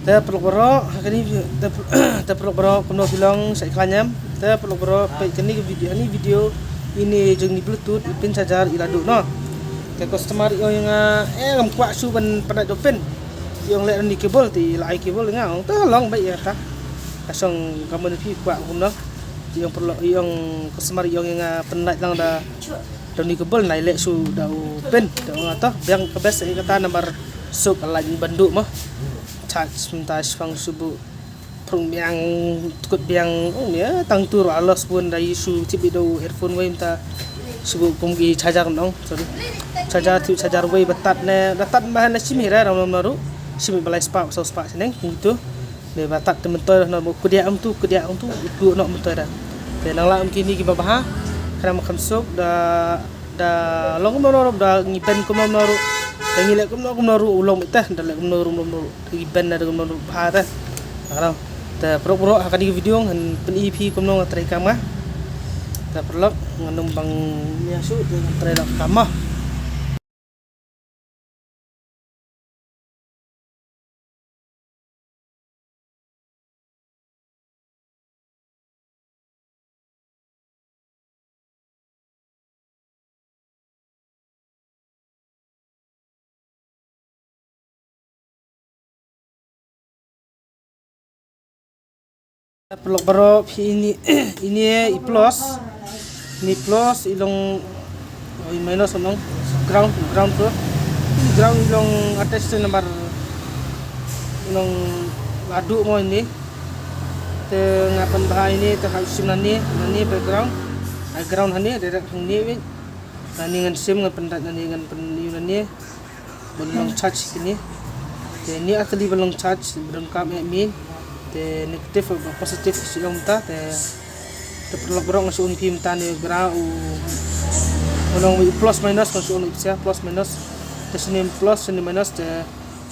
ta peluk bro kini ta peluk bro kuno bilang saya iklannya ta peluk bro kini video ini jeung ni bluetooth ipin charger iladu no ke customer yang ngam kuat su ban pada dopen yang lek ni kabel ti lai kabel ngau tolong baik ya ta kasong kamu ni kuat kuno yang perlu yang customer yang penat lang da ni kabel nai lek su dau pen dau atau yang kebes kata nomor sub lain banduk mah charge sebentar fang subuh prung yang tukut yang ya tang tur alas pun dari su tibi do earphone way minta subuh kumgi charger nong sorry charger way batat bahan na simi ra ram naru simi balai spa so spa seneng gitu de batat tementoy na mo kudia tu itu nak mentoy dah de nang la kini ki babah kana makan sup da long naru da ngipen kum naru ngilek kum naru ulong teh dalek kum naru iban ada kum naru bahar kalau ta pro akan di video ngan pen EP kum nang trai kamah ta perlok nganum bang nyasu dengan trai kamah pelok bro ini i plus ni plus ilong minus onong ground tuh ground ilong atas nomor ilong adu mo ini te ngapan bah ini te halusin nani background ground hani ada ni nani ngan sim ngan pendat nani ngan pen nani belum charge ini te ni atli belum charge belum kam min te negatif atau positif silong ta te perlu berong ngasun pim tani grau ulong plus minus ngasun ipsia plus minus te sini plus sini minus te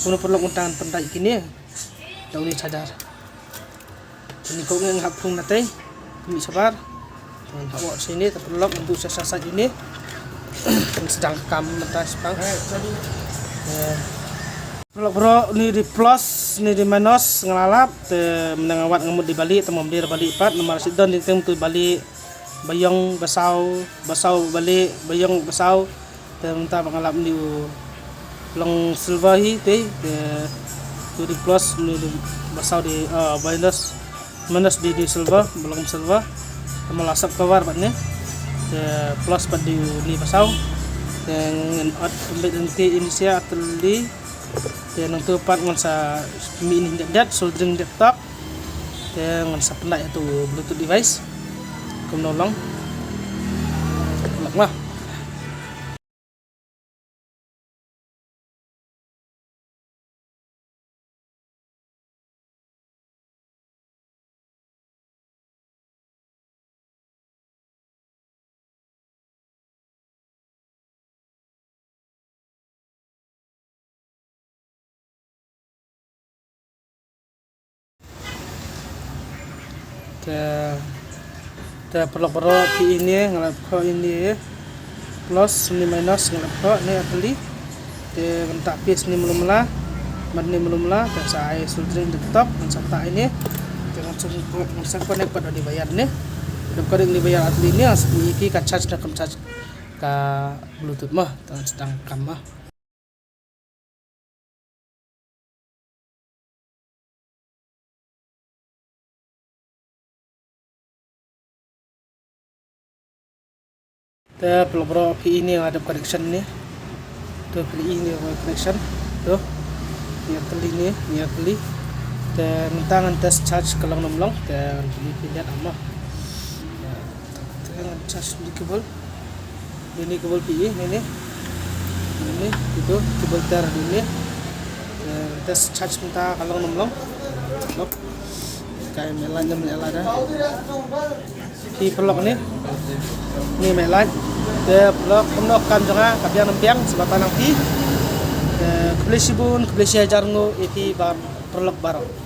uno perlu untangan pendai kini daun ni cadar ini kau ngap pung natai mi sabar bawa sini te perlu untuk sasa ini sedang kam mentas bang bro ni di plus ni di minus ngelalap te menangawat ngemut di balik temu di balik 4 nomor sidon di tem tu balik bayong basau balik bayong basau te minta mengalap ni long silver hi te tu di plus ni di basau di minus di silver belum silver temu lasap kawar bat ni te plus pat di ni basau dengan out pembet nanti Indonesia atli dan untuk part ngan sa mi ini dat soldering laptop dan ngan sa pendai itu bluetooth device kum nolong lah te perlu pi ini ngalap ko ini plus ni minus ngalap ko ni atli te bentak piece ni melumla mat ni melumla te saya soldering laptop dan serta ini te langsung connect pada dibayar ni dan kode dibayar atli ni asli ki ka charge na kam charge ka bluetooth mah sedang kam mah te perlu bro pi ini ada connection ni tu pilih ini connection tu ni atli te mentangan test charge kalau nomlong te pilih ama te charge di kabel ini kabel pi ini itu kabel ter ini test charge minta kalau nomlong lok kayak melan dah di pelok ni melan de pelok penuh kam jangan kabiang nempiang sebatan nanti kebeli sibun kebeli siajar ngo iti bar pelok barang